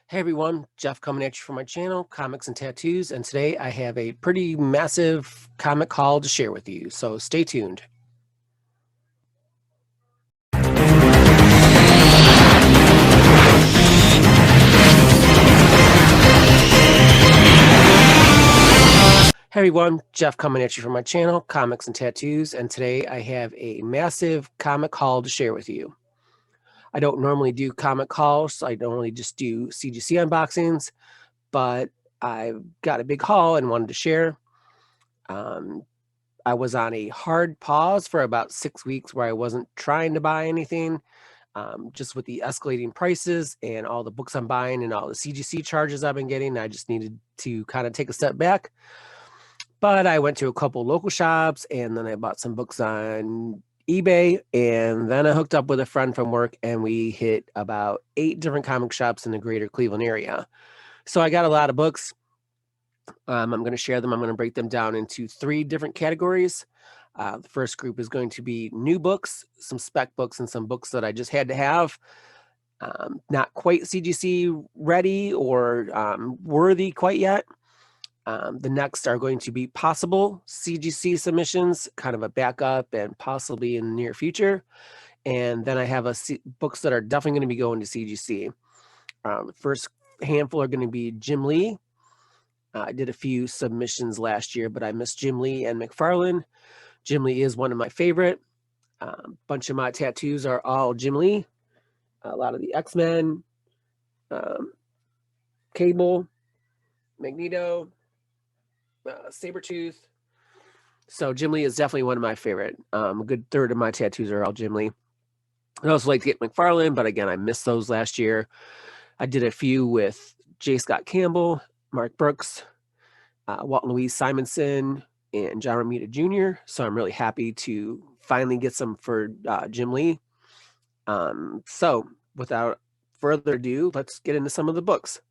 Hey everyone, Jeff coming at you from my channel, Comics and Tattoos, and today I have a pretty massive comic haul to share with you, so stay tuned. Hey everyone, Jeff coming at you from my channel, Comics and Tattoos, and today I have a massive comic haul to share with you. I don't normally do comic hauls, I normally just do CGC unboxings, but I've got a big haul and wanted to share. I was on a hard pause for about 6 weeks where I wasn't trying to buy anything. Just with the escalating prices and all the books I'm buying and all the CGC charges I've been getting, I just needed to kind of take a step back. But I went to a couple local shops and then I bought some books on eBay. And then I hooked up with a friend from work and we hit about 8 different comic shops in the greater Cleveland area. So I got a lot of books. I'm going to share them. I'm going to break them down into 3 different categories. The first group is going to be new books, some spec books, and some books that I just had to have. Not quite CGC ready or worthy quite yet. The next are going to be possible CGC submissions, kind of a backup and possibly in the near future. And then I have books that are definitely going to be going to CGC. The first handful are going to be Jim Lee. I did a few submissions last year, but I missed Jim Lee and McFarlane. Jim Lee is one of my favorite. Bunch of my tattoos are all Jim Lee. A lot of the X-Men, Cable, Magneto, Sabretooth. So Jim Lee is definitely one of my favorite. A good third of my tattoos are all Jim Lee. I also like to get McFarlane, but again, I missed those last year. I did a few with J. Scott Campbell, Mark Brooks, Walt and Louise Simonson, and John Romita Jr. So I'm really happy to finally get some for Jim Lee. So without further ado, let's get into some of the books.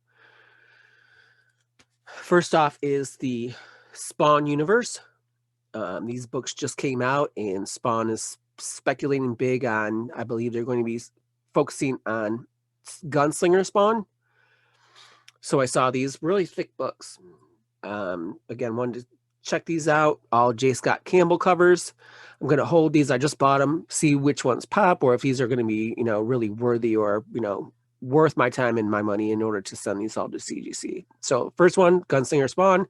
First off is the Spawn universe. These books just came out, and Spawn is speculating big on, I believe they're going to be focusing on Gunslinger Spawn. So I saw these really thick books. Again, wanted to check these out. All J. Scott Campbell covers. I'm going to hold these. I just bought them, see which ones pop, or if these are going to be, really worthy or, worth my time and my money in order to send these all to CGC. So first one, Gunslinger Spawn.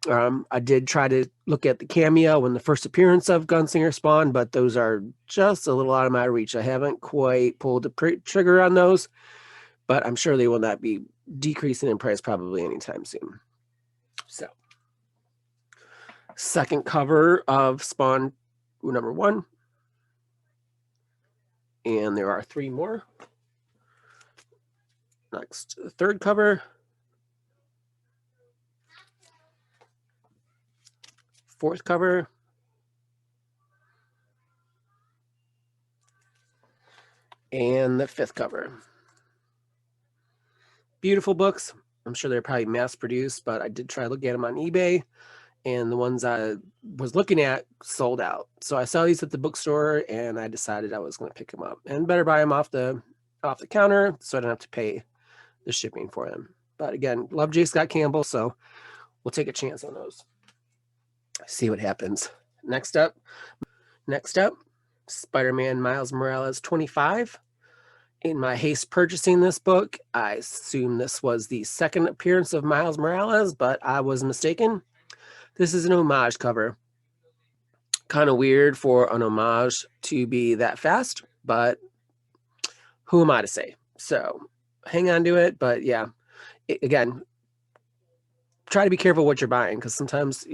I did try to look at the cameo and the first appearance of Gunslinger Spawn, but those are just a little out of my reach. I haven't quite pulled the trigger on those, but I'm sure they will not be decreasing in price probably anytime soon. So, second cover of Spawn number 1. And there are 3 more. Next, third cover. Fourth cover. And the 5th cover. Beautiful books. I'm sure they're probably mass produced, but I did try to look at them on eBay, and the ones I was looking at sold out. So I saw these at the bookstore, and I decided I was going to pick them up, and better buy them off the counter so I don't have to pay the shipping for them. But again, love J. Scott Campbell, so we'll take a chance on those. See what happens. Next up, Spider-Man Miles Morales 25. In my haste purchasing this book, I assumed this was the second appearance of Miles Morales, but I was mistaken. This is an homage cover. Kind of weird for an homage to be that fast, but who am I to say? So hang on to it. But yeah, again, try to be careful what you're buying, because sometimes,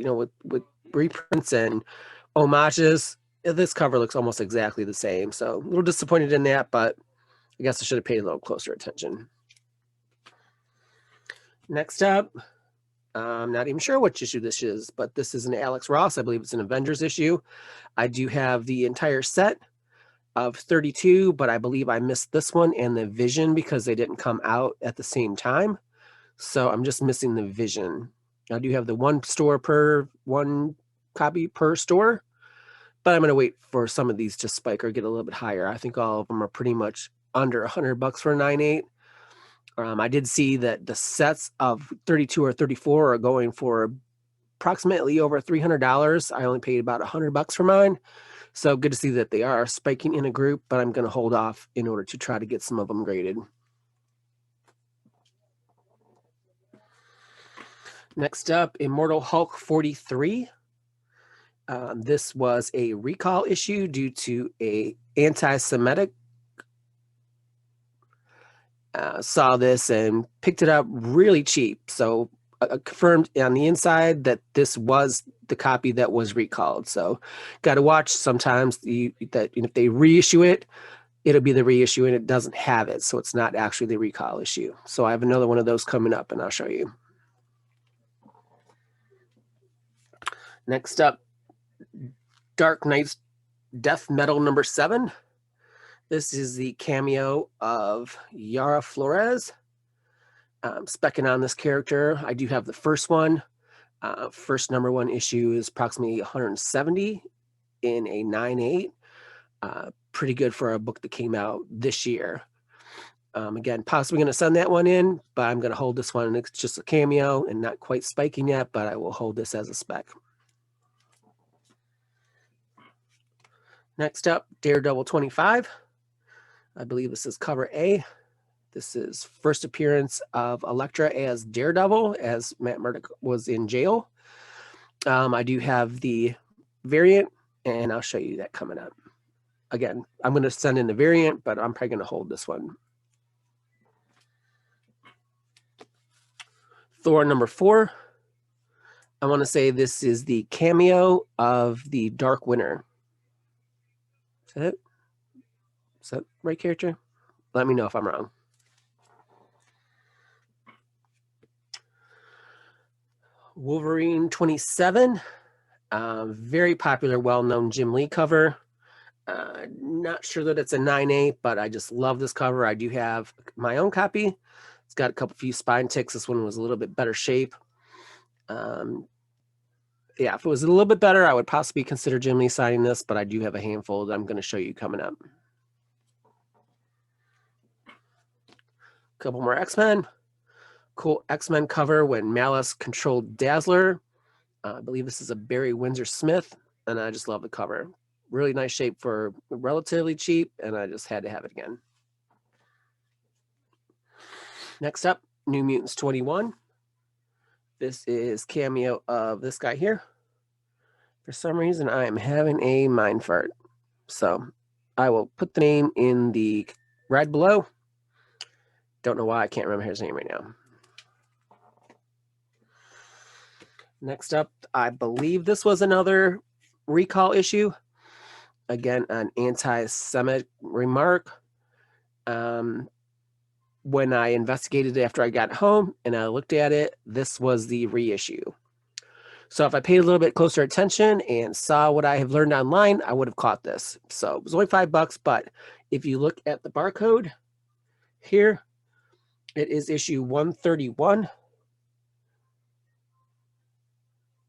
with reprints and homages, this cover looks almost exactly the same. So a little disappointed in that, but I guess I should have paid a little closer attention. Next up, I'm not even sure which issue this is, but this is an Alex Ross. I believe it's an Avengers issue. I do have the entire set of 32, but I believe I missed this one and the Vision because they didn't come out at the same time. So I'm just missing the Vision. I do have the one copy per store, but I'm going to wait for some of these to spike or get a little bit higher. I think all of them are pretty much under $100 for a 9.8. I did see that the sets of 32 or 34 are going for approximately over $300. I only paid about $100 for mine. So good to see that they are spiking in a group, but I'm going to hold off in order to try to get some of them graded. Next up, Immortal Hulk 43. This was a recall issue due to a anti-Semitic. Saw this and picked it up really cheap. So confirmed on the inside that this was the copy that was recalled. So got to watch sometimes that if they reissue it, it'll be the reissue and it doesn't have it. So it's not actually the recall issue. So I have another one of those coming up and I'll show you. Next up, Dark Knight's Death Metal number 7. This is the cameo of Yara Flores. Specking on this character. I do have the first one. First number 1 issue is approximately 170 in a 9.8. Pretty good for a book that came out this year. Again, possibly going to send that one in, but I'm going to hold this one. It's just a cameo and not quite spiking yet, but I will hold this as a spec. Next up, Daredevil 25. I believe this is cover A. This is first appearance of Elektra as Daredevil, as Matt Murdock was in jail. I do have the variant, and I'll show you that coming up. Again, I'm going to send in the variant, but I'm probably going to hold this one. Thor number 4. I want to say this is the cameo of the Dark Winter. Is that it? Is that right character? Let me know if I'm wrong. Wolverine 27. Very popular, well-known Jim Lee cover. Not sure that it's a 9.8, but I just love this cover. I do have my own copy. It's got a few spine ticks. This one was a little bit better shape. Yeah, if it was a little bit better, I would possibly consider Jim Lee signing this, but I do have a handful that I'm going to show you coming up. A couple more X-Men. Cool X-Men cover when Malice controlled Dazzler. I believe this is a Barry Windsor Smith, and I just love the cover. Really nice shape for relatively cheap, and I just had to have it again. Next up, New Mutants 21. This is cameo of this guy here. For some reason, I am having a mind fart. So I will put the name in the right below. Don't know why I can't remember his name right now. Next up, I believe this was another recall issue. Again, an anti-Semitic remark. When I investigated it after I got home and I looked at it, this was the reissue. So if I paid a little bit closer attention and saw what I have learned online, I would have caught this. So it was only $5, but if you look at the barcode here, it is issue 131.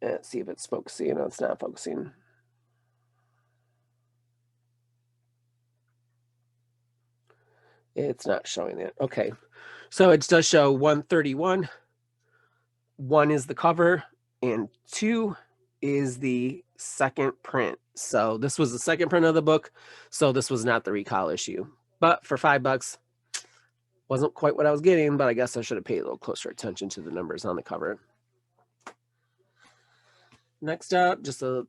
Let's see if it's focusing. No, it's not focusing. It's not showing it. Okay. So it does show 131. 1 is the cover, and 2 is the second print. So this was the second print of the book. So this was not the recall issue. But for $5, wasn't quite what I was getting, but I guess I should have paid a little closer attention to the numbers on the cover. Next up, just a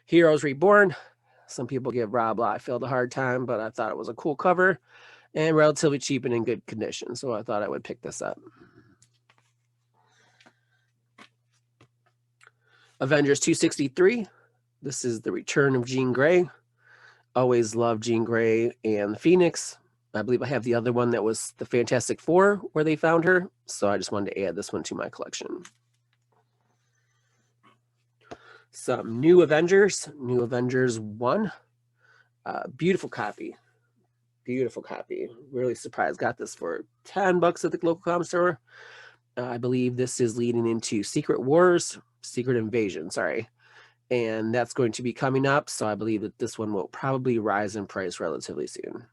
Heroes Reborn. Some people give Rob Liefeld a hard time, but I thought it was a cool cover and relatively cheap and in good condition. So I thought I would pick this up. Avengers 263. This is the return of Jean Grey. Always loved Jean Grey and the Phoenix. I believe I have the other one that was the Fantastic Four where they found her. So I just wanted to add this one to my collection. Some New Avengers. New Avengers 1. Beautiful copy. Beautiful copy. Really surprised. Got this for $10 at the local comic store. I believe this is leading into Secret Invasion, sorry. And that's going to be coming up. So I believe that this one will probably rise in price relatively soon.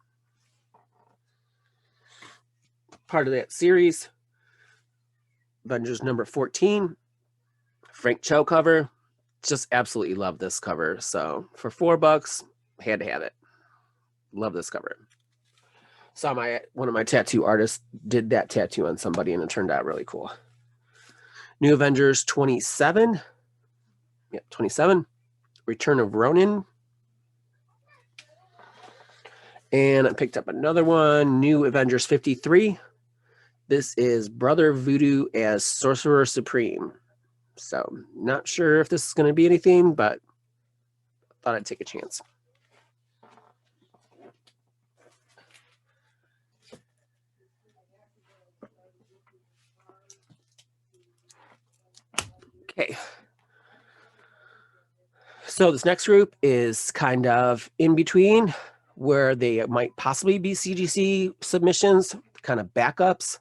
part of that series. Avengers number 14, Frank Cho cover. Just absolutely love this cover. So for $4, had to have it. Love this cover. Saw one of my tattoo artists did that tattoo on somebody, and it turned out really cool. New Avengers 27. Yeah, 27. Return of Ronin. And I picked up another one, New Avengers 53. This is Brother Voodoo as Sorcerer Supreme. So not sure if this is going to be anything, but thought I'd take a chance. Okay. So this next group is kind of in between, where they might possibly be CGC submissions, kind of backups,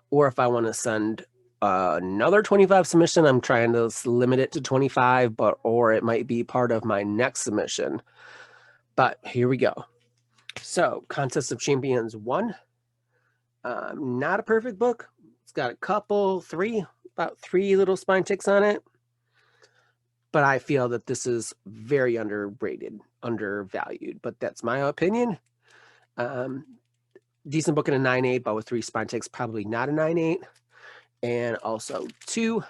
or if I want to send another 25 submission, I'm trying to limit it to 25, or it might be part of my next submission. But here we go. So Contest of Champions 1, not a perfect book. It's got a couple, about three little spine ticks on it. But I feel that this is very underrated, undervalued, but that's my opinion. Decent book in a 9.8, but with 3 spine ticks, probably not a 9.8. And also 2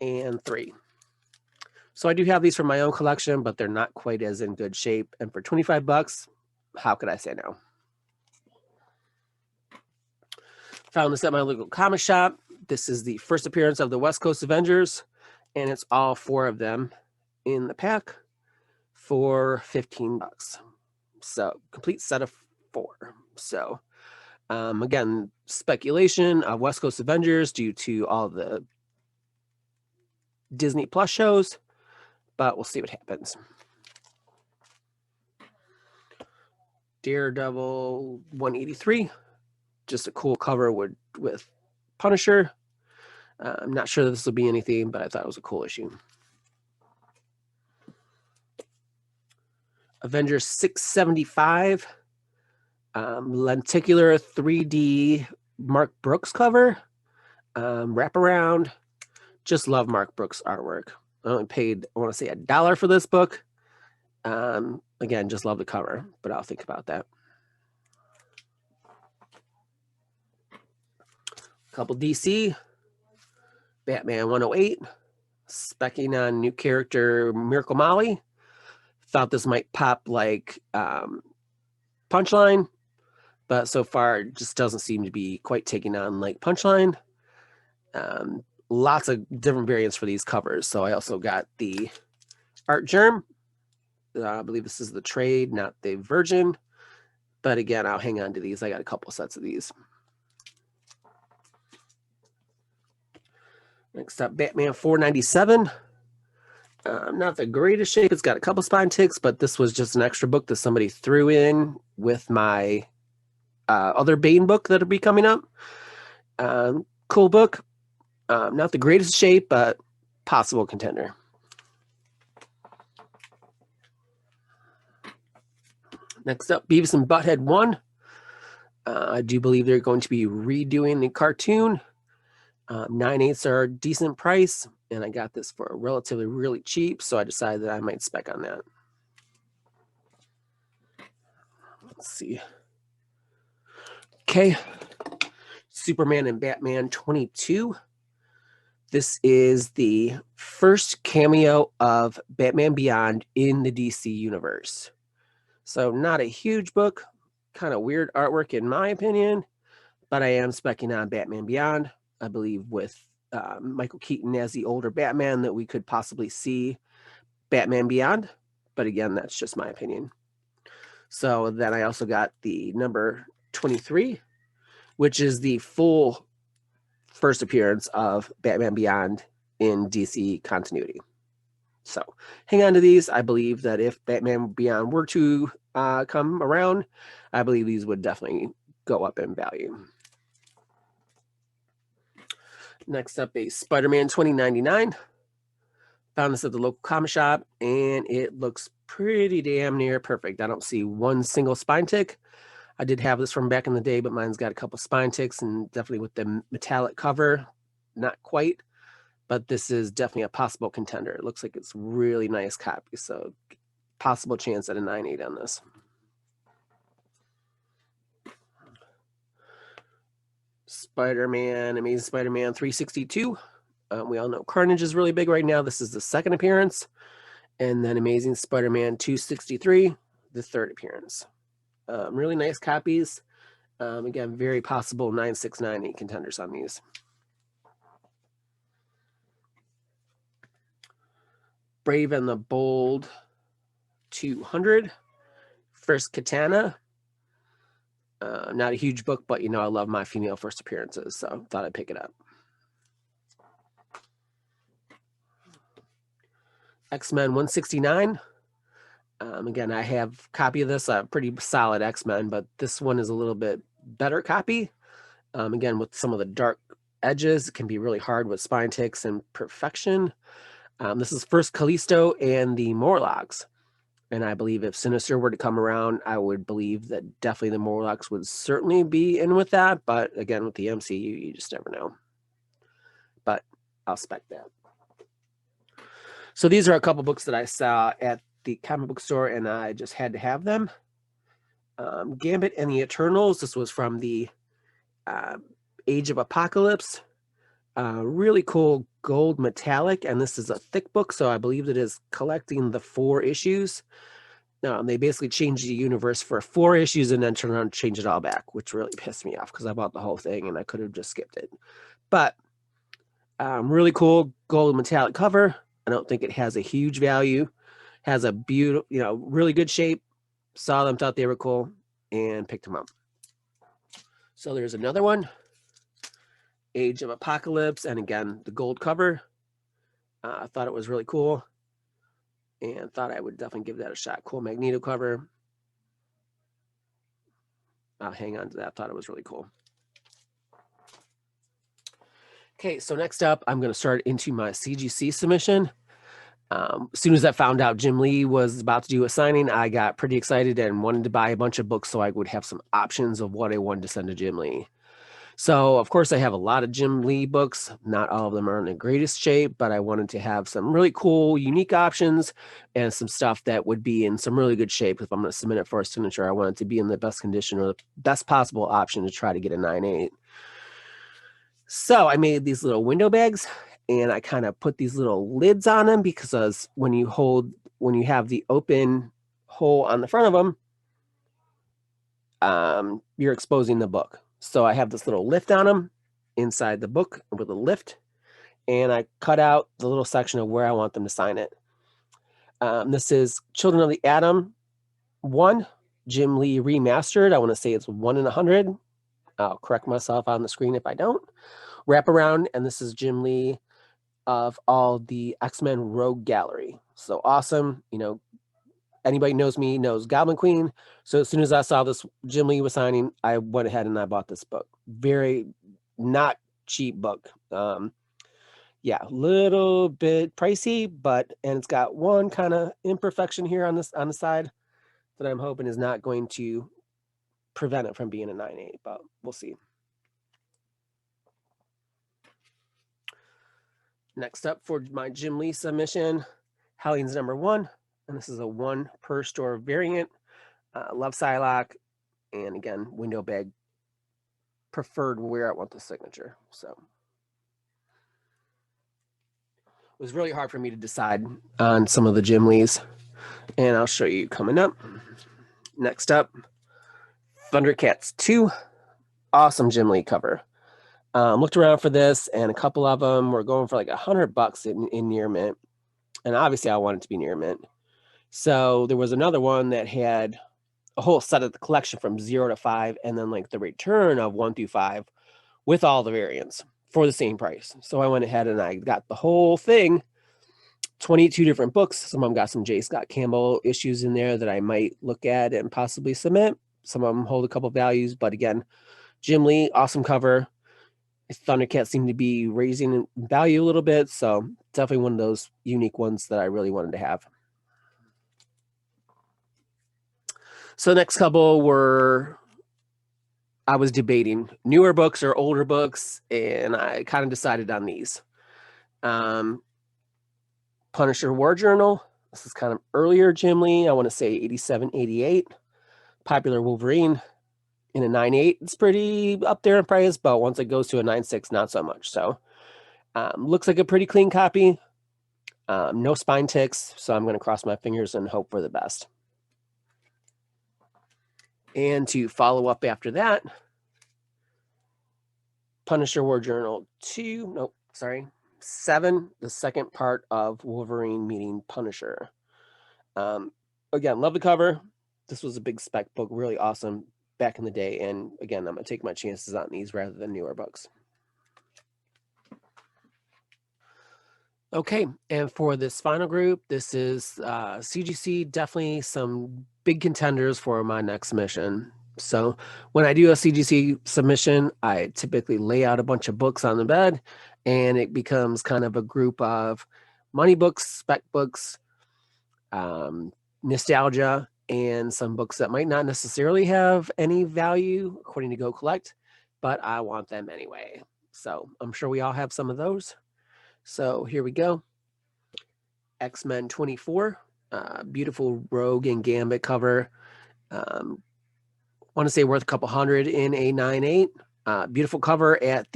and 3. So I do have these from my own collection, but they're not quite as in good shape. And for $25, how could I say no? Found this at my local comic shop. This is the first appearance of the West Coast Avengers, and it's all 4 of them in the pack for $15. So complete set of 4. So again, speculation of West Coast Avengers due to all the Disney Plus shows, but we'll see what happens. Daredevil 183, just a cool cover with Punisher. I'm not sure this will be anything, but I thought it was a cool issue. Avengers 675, lenticular 3D Mark Brooks cover, wraparound. Just love Mark Brooks artwork. I only paid, I want to say, $1 for this book. Again, just love the cover, but I'll think about that. Couple DC, Batman 108, specking on new character Miracle Molly. Thought this might pop like Punchline, but so far it just doesn't seem to be quite taking on like Punchline. Lots of different variants for these covers. So I also got the Art Germ. I believe this is the trade, not the Virgin. But again, I'll hang on to these. I got a couple sets of these. Next up, Batman 497. Not the greatest shape. It's got a couple spine ticks, but this was just an extra book that somebody threw in with my other Bane book that'll be coming up. Cool book. Not the greatest shape, but possible contender. Next up, Beavis and Butthead 1. I do believe they're going to be redoing the cartoon. 9/8 are a decent price, and I got this for relatively really cheap, so I decided that I might spec on that. Let's see. Okay. Superman and Batman 22. This is the first cameo of Batman Beyond in the DC universe. So not a huge book, kind of weird artwork in my opinion, but I am specking on Batman Beyond. I believe with Michael Keaton as the older Batman that we could possibly see Batman Beyond. But again, that's just my opinion. So then I also got the number 23, which is the full first appearance of Batman Beyond in DC continuity. So hang on to these. I believe that if Batman Beyond were to come around, I believe these would definitely go up in value. Next up, a Spider-Man 2099. Found this at the local comic shop, and it looks pretty damn near perfect. I don't see one single spine tick. I did have this from back in the day, but mine's got a couple spine ticks and definitely with the metallic cover, not quite, but this is definitely a possible contender. It looks like it's really nice copy, so possible chance at a 9.8 on this. Spider-Man, Amazing Spider-Man 362. We all know Carnage is really big right now. This is the second appearance. And then Amazing Spider-Man 263, the third appearance. Really nice copies. Again, very possible 9.6, 9.8 contenders on these. Brave and the Bold 200. First Katana. Not a huge book, but I love my female first appearances, so thought I'd pick it up. X-Men 169. Again, I have a copy of this, a pretty solid X-Men, but this one is a little bit better copy. Again, with some of the dark edges, it can be really hard with spine ticks and perfection. This is first Callisto and the Morlocks. And I believe if Sinister were to come around, I would believe that definitely the Morlocks would certainly be in with that. But again, with the MCU, you just never know. But I'll spec that. So these are a couple books that I saw at the comic book store, and I just had to have them. Gambit and the Eternals. This was from the Age of Apocalypse. Really cool gold metallic, and this is a thick book, so I believe it is collecting the 4 issues. They basically changed the universe for 4 issues and then turned around and changed it all back, which really pissed me off because I bought the whole thing and I could have just skipped it. But really cool gold metallic cover. I don't think it has a huge value. Has a beautiful, really good shape. Saw them, thought they were cool, and picked them up. So there's another one. Age of Apocalypse, and again, the gold cover. I thought it was really cool and thought I would definitely give that a shot. Cool Magneto cover. I'll hang on to that. Thought it was really cool. Okay, so next up, I'm going to start into my CGC submission. As soon as I found out Jim Lee was about to do a signing, I got pretty excited and wanted to buy a bunch of books so I would have some options of what I wanted to send to Jim Lee. So, of course, I have a lot of Jim Lee books. Not all of them are in the greatest shape, but I wanted to have some really cool, unique options and some stuff that would be in some really good shape. If I'm going to submit it for a signature, I want it to be in the best condition or the best possible option to try to get a 9.8. So I made these little window bags, and I kind of put these little lids on them because when you have the open hole on the front of them, you're exposing the book. So I have this little lift on them inside the book with a lift, and I cut out the little section of where I want them to sign it. This is Children of the Atom 1, Jim Lee remastered. I want to say it's 1 in 100. I'll correct myself on the screen if I don't. Wraparound, and this is Jim Lee of all the X-Men Rogue Gallery. So awesome. Anybody knows me knows Goblin Queen. So as soon as I saw this Jim Lee was signing, I went ahead and I bought this book. Very not cheap book. Yeah, a little bit pricey, and it's got one kind of imperfection here on the side that I'm hoping is not going to prevent it from being a 9.8, but we'll see. Next up for my Jim Lee submission, Hellings #1. And this is a 1 per store variant. Love Psylocke, and again, window bag preferred where I want the signature. So it was really hard for me to decide on some of the Jim Lees, and I'll show you coming up. Next up, Thundercats 2. Awesome Jim Lee cover. Looked around for this, and a couple of them were going for like $100 in near mint. And obviously I wanted to be near mint. So there was another one that had a whole set of the collection from 0 to 5, and then like the return of 1 through 5 with all the variants for the same price. So I went ahead and I got the whole thing, 22 different books. Some of them got some J. Scott Campbell issues in there that I might look at and possibly submit. Some of them hold a couple values, but again, Jim Lee, awesome cover. Thundercats seem to be raising in value a little bit, so definitely one of those unique ones that I really wanted to have. So next couple were I was debating newer books or older books, and I kind of decided on these. Um, Punisher War Journal. This is kind of earlier Jim Lee. I want to say 87, 88. Popular Wolverine in a 9.8. It's pretty up there in price, but once it goes to a 9.6, not so much. So looks like a pretty clean copy. No spine ticks, so I'm going to cross my fingers and hope for the best. And to follow up after that, Punisher War Journal 7, the second part of Wolverine meeting Punisher. Again, love the cover. This was a big spec book, really awesome back in the day. And again, I'm going to take my chances on these rather than newer books. Okay, and for this final group, this is CGC, definitely some big contenders for my next mission. So when I do a CGC submission, I typically lay out a bunch of books on the bed, and it becomes kind of a group of money books, spec books, nostalgia, and some books that might not necessarily have any value according to Go Collect, but I want them anyway. So I'm sure we all have some of those. So here we go. X-Men 24, beautiful Rogue and Gambit cover. Want to say worth a couple hundred in a 9.8. Beautiful cover at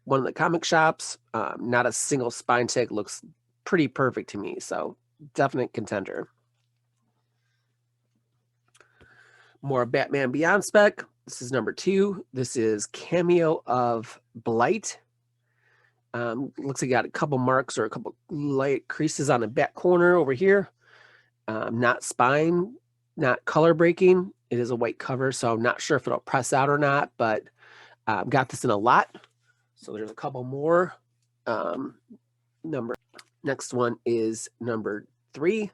one of the comic shops. Not a single spine tick, looks pretty perfect to me. So definite contender. More Batman Beyond spec. This is number 2. This is Cameo of Blight. Looks like you got a couple marks or a couple light creases on the back corner over here. Not spine, not color breaking. It is a white cover, so I'm not sure if it'll press out or not, but got this in a lot. So there's a couple more. Next one is number 3,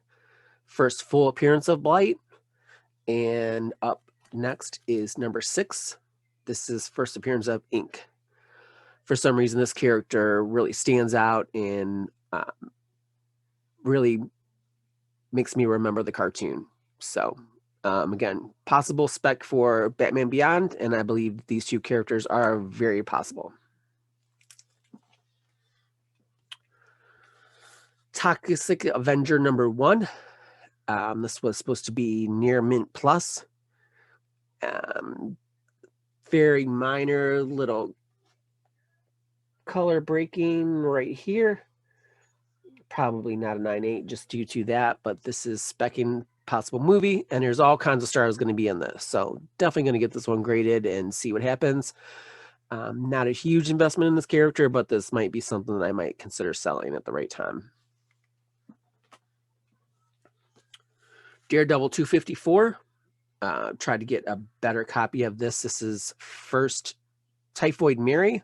first full appearance of Blight. And up next is number 6. This is first appearance of Ink. For some reason, this character really stands out and really makes me remember the cartoon. So again, possible spec for Batman Beyond, and I believe these two characters are very possible. Toxic Avenger number 1. This was supposed to be near mint plus. Very minor little color breaking right here. Probably not a 9.8 just due to that, but this is specking possible movie, and there's all kinds of stars going to be in this. So definitely going to get this one graded and see what happens. Not a huge investment in this character, but this might be something that I might consider selling at the right time. Daredevil 254. Tried to get a better copy of this. This is first Typhoid Mary.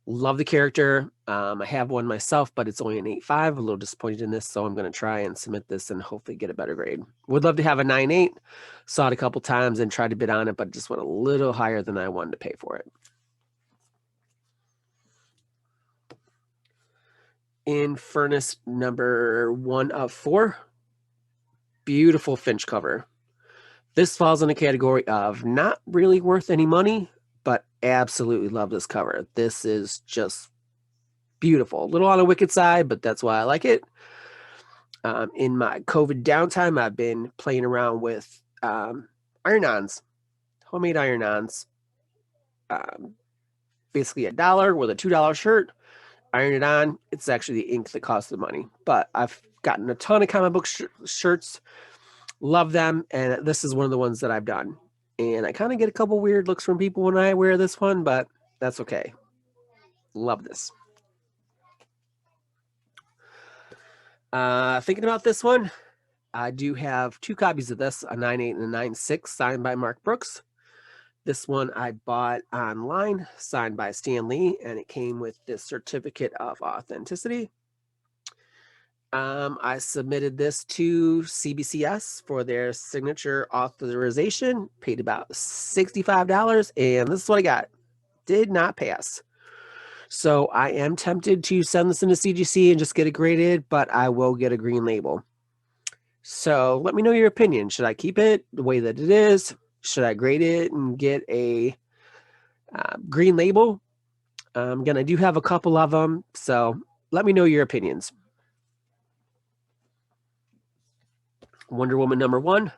Love the character. I have one myself, but it's only an 8.5. A little disappointed in this, so I'm going to try and submit this and hopefully get a better grade. Would love to have a 9.8. Saw it a couple times and tried to bid on it, but just went a little higher than I wanted to pay for it. In Furnace number 1 of 4. Beautiful Finch cover. This falls in a category of not really worth any money, but absolutely love this cover. This is just beautiful. A little on the wicked side, but that's why I like it. In my COVID downtime, I've been playing around with iron-ons, homemade iron-ons. Basically $1 with a $2 shirt. Iron it on. It's actually the ink that costs the money. But I've gotten a ton of comic book shirts. Love them. And this is one of the ones that I've done. And I kind of get a couple weird looks from people when I wear this one, but that's okay. Love this. Thinking about this one, I do have 2 copies of this, a 9.8 and a 9.6, signed by Mark Brooks. This one I bought online, signed by Stan Lee, and it came with this certificate of authenticity. I submitted this to CBCS for their signature authorization, paid about $65, and this is what I got. Did not pass. So I am tempted to send this into CGC and just get it graded, but I will get a green label. So let me know your opinion. Should I keep it the way that it is? Should I grade it and get a green label? Again, I do have a couple of them, so let me know your opinions. Wonder Woman #1,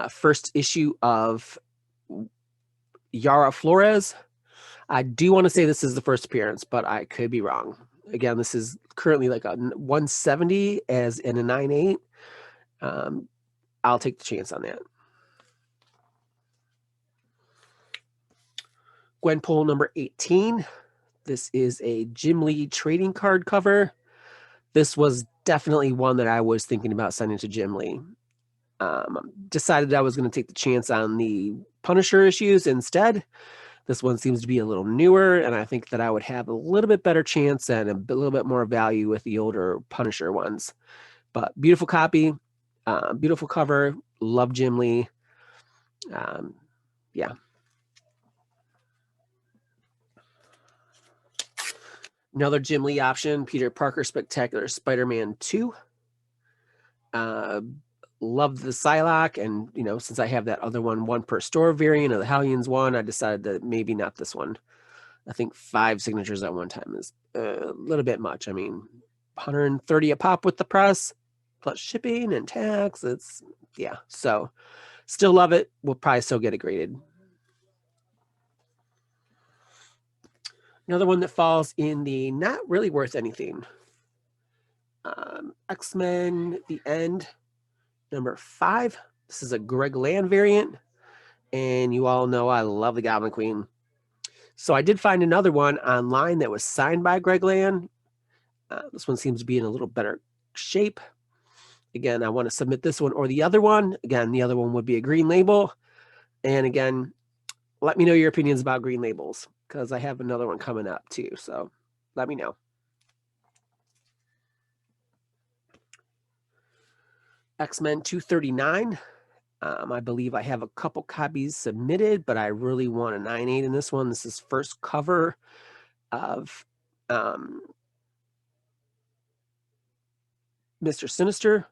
first issue of Yara Flores. I do want to say this is the first appearance, but I could be wrong. Again, this is currently like a 170 as in a 9.8. I'll take the chance on that. Gwenpool #18. This is a Jim Lee trading card cover. This was definitely one that I was thinking about sending to Jim Lee. Decided I was going to take the chance on the Punisher issues instead. This one seems to be a little newer, and I think that I would have a little bit better chance and a little bit more value with the older Punisher ones. But beautiful copy, beautiful cover. Love Jim Lee. Yeah. Another Jim Lee option, Peter Parker Spectacular Spider-Man 2. Love the Psylocke, and since I have that other one per store variant of the Hellions one, I decided that maybe not this one. I think 5 signatures at one time is a little bit much. I mean, 130 a pop with the press, plus shipping and tax. Yeah. So still love it. We'll probably still get it graded. Another one that falls in the not really worth anything. X-Men The End #5. This is a Greg Land variant, and you all know I love the Goblin Queen. So I did find another one online that was signed by Greg Land. This one seems to be in a little better shape. Again, I want to submit this one or the other one. Again, the other one would be a green label. And again, let me know your opinions about green labels, because I have another one coming up too. So let me know. X-Men 239. I believe I have a couple copies submitted, but I really want a 9.8 in this one. This is first cover of Mr. Sinister,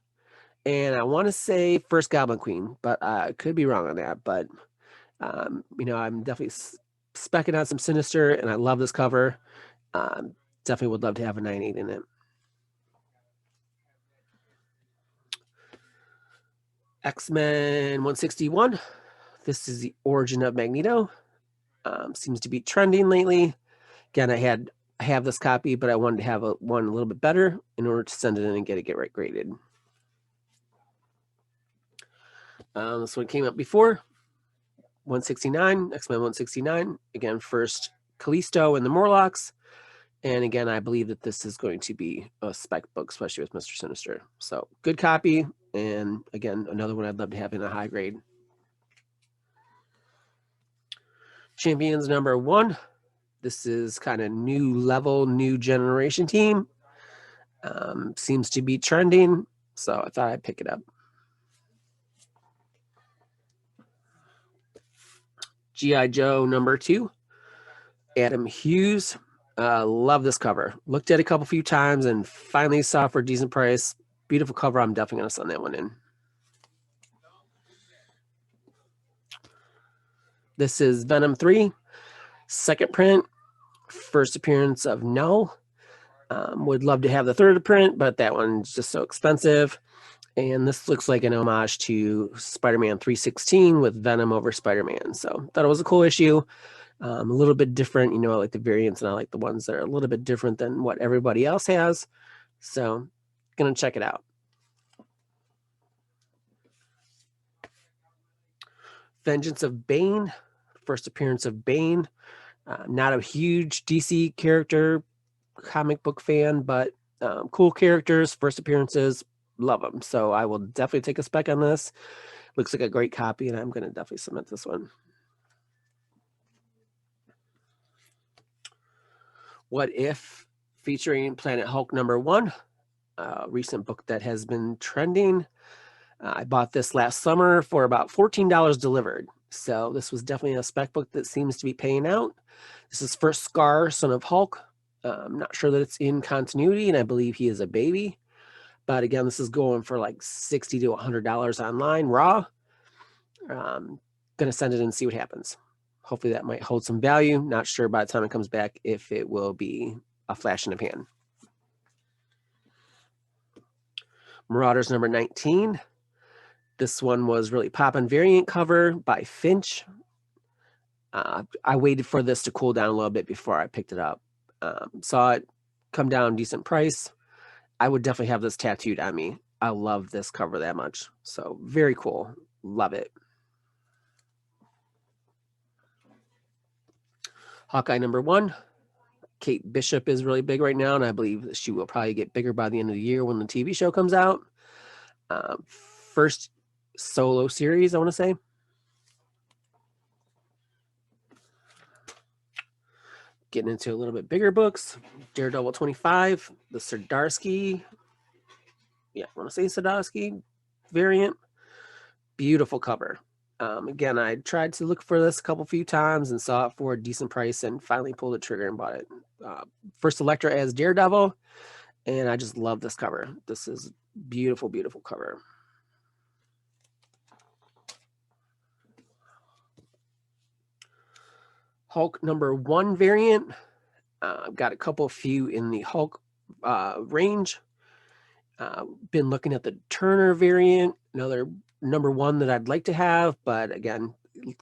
and I want to say first Goblin Queen, but I could be wrong on that. But I'm definitely specking out some Sinister, and I love this cover. Definitely would love to have a 9.8 in it. X-Men 161. This is the origin of Magneto. Seems to be trending lately. Again, I have this copy, but I wanted to have one a little bit better in order to send it in and get it right graded. This one came up before. 169, X-Men 169. Again, first Callisto and the Morlocks. And again, I believe that this is going to be a spec book, especially with Mr. Sinister. So good copy. And again, another one I'd love to have in a high grade. Champions #1. This is kind of new level, new generation team. Seems to be trending. So I thought I'd pick it up. G.I. Joe #2. Adam Hughes. Love this cover. Looked at it a few times and finally saw for a decent price. Beautiful cover. I'm definitely going to send that one in. This is Venom 3. Second print. First appearance of Null. Would love to have the third print, but that one's just so expensive. And this looks like an homage to Spider-Man 316 with Venom over Spider-Man. So thought it was a cool issue. A little bit different. I like the variants, and I like the ones that are a little bit different than what everybody else has. So gonna check it out. Vengeance of Bane. First appearance of Bane. Not a huge DC character, comic book fan, but cool characters, first appearances, love them. So I will definitely take a spec on this. Looks like a great copy, and I'm going to definitely submit this one. What If, featuring Planet Hulk #1, a recent book that has been trending. I bought this last summer for about $14 delivered. So this was definitely a spec book that seems to be paying out. This is first Scar, son of Hulk. I'm not sure that it's in continuity, and I believe he is a baby. But again, this is going for like $60 to $100 online raw. going to send it and see what happens. Hopefully that might hold some value. Not sure by the time it comes back if it will be a flash in the pan. Marauders number 19. This one was really poppin', variant cover by Finch. I waited for this to cool down a little bit before I picked it up. Saw it come down decent price. I would definitely have this tattooed on me. I love this cover that much. So very cool. Love it. Hawkeye number 1. Kate Bishop is really big right now, and I believe she will probably get bigger by the end of the year when the TV show comes out. First solo series, I want to say. Getting into a little bit bigger books. Daredevil 25, the Sadarsky. Yeah, I want to say Sadarsky variant. Beautiful cover. Again, I tried to look for this a few times and saw it for a decent price and finally pulled the trigger and bought it. First Elektra as Daredevil, and I just love this cover. This is beautiful, beautiful cover. Hulk number 1 variant. I've got a few in the Hulk range. Been looking at the Turner variant, another number 1 that I'd like to have, but again,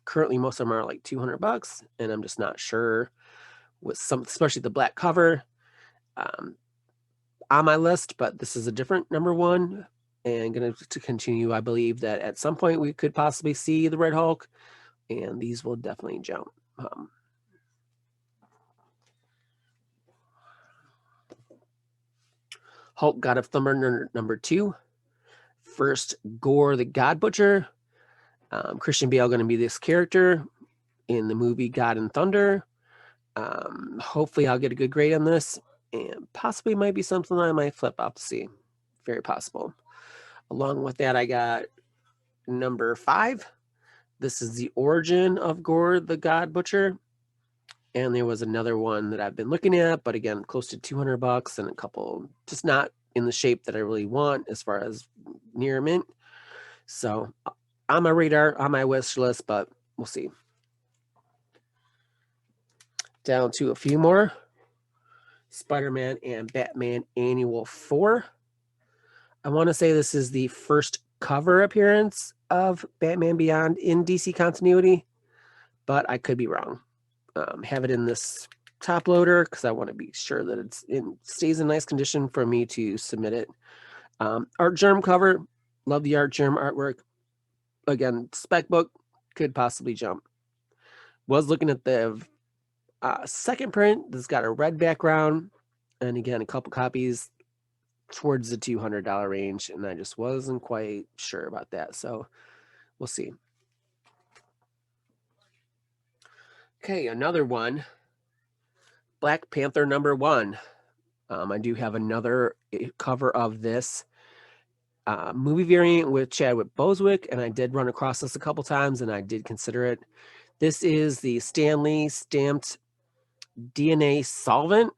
currently most of them are like $200, and I'm just not sure with some, especially the black cover on my list. But this is a different number 1, and going to continue. I believe that at some point we could possibly see the Red Hulk, and these will definitely jump. Hulk God of Thunder number 2. First Gore the God Butcher. Christian Bale going to be this character in the movie God and Thunder. Hopefully I'll get a good grade on this, and possibly might be something I might flip out to see. Very possible. Along with that, I got number 5. This is the origin of Gore the God Butcher. And there was another one that I've been looking at, but again, close to $200 and a couple, just not in the shape that I really want as far as near mint. So on my radar, on my wish list, but we'll see. Down to a few more. Spider-Man and Batman Annual 4. I want to say this is the first cover appearance of Batman Beyond in DC continuity, but I could be wrong. Have it in this top loader because I want to be sure that it stays in nice condition for me to submit it. Art Germ cover. Love the Art Germ artwork. Again, spec book could possibly jump. Was looking at the second print that's got a red background, and again, a couple copies towards the $200 range, and I just wasn't quite sure about that. So we'll see. Okay, another one. Black Panther number 1. I do have another cover of this movie variant with Chadwick Boseman, and I did run across this a couple times, and I did consider it. This is the Stan Lee stamped DNA solvent,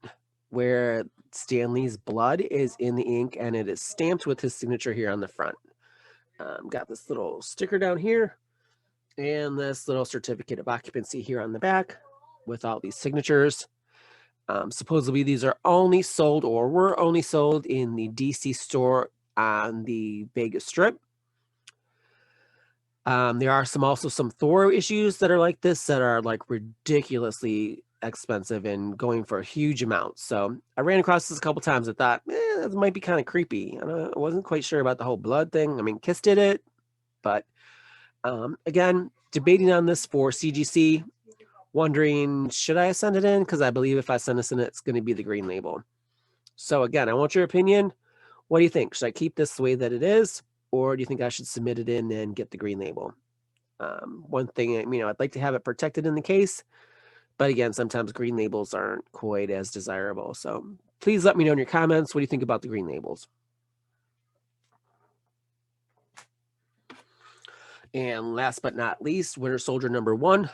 where Stan Lee's blood is in the ink, and it is stamped with his signature here on the front. Got this little sticker down here, and this little certificate of occupancy here on the back with all these signatures. Supposedly these are only sold, or were only sold, in the DC store on the Vegas Strip. There are also some Thor issues that are like this that are like ridiculously expensive and going for huge amounts. So I ran across this a couple times. I thought, that might be kind of creepy. I wasn't quite sure about the whole blood thing. I mean, Kiss did it, but again, debating on this for CGC, wondering, should I send it in? Because I believe if I send this in, it's going to be the green label. So again, I want your opinion. What do you think? Should I keep this the way that it is, or do you think I should submit it in and get the green label? One thing, I'd like to have it protected in the case, but again, sometimes green labels aren't quite as desirable. So please let me know in your comments. What do you think about the green labels? And last but not least, Winter Soldier number 1,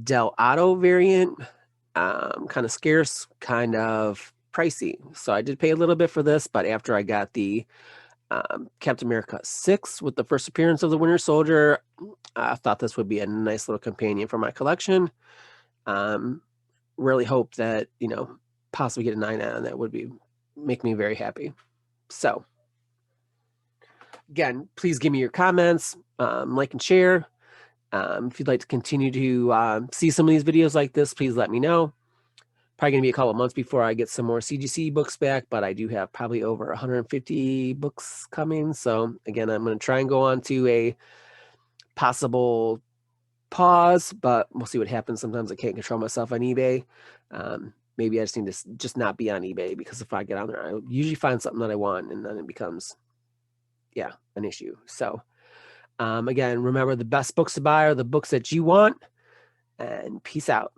Del Auto variant. Kind of scarce, kind of pricey. So I did pay a little bit for this, but after I got the Captain America 6 with the first appearance of the Winter Soldier. I thought this would be a nice little companion for my collection. Really hope that, possibly get a 9 on that would make me very happy. So again, please give me your comments, like and share. If you'd like to continue to see some of these videos like this, please let me know. Probably going to be a couple months before I get some more CGC books back, but I do have probably over 150 books coming. So again, I'm going to try and go on to a possible pause, but we'll see what happens. Sometimes I can't control myself on eBay. Maybe I just need to just not be on eBay, because if I get on there, I usually find something that I want, and then it becomes, an issue. So again, remember, the best books to buy are the books that you want, and peace out.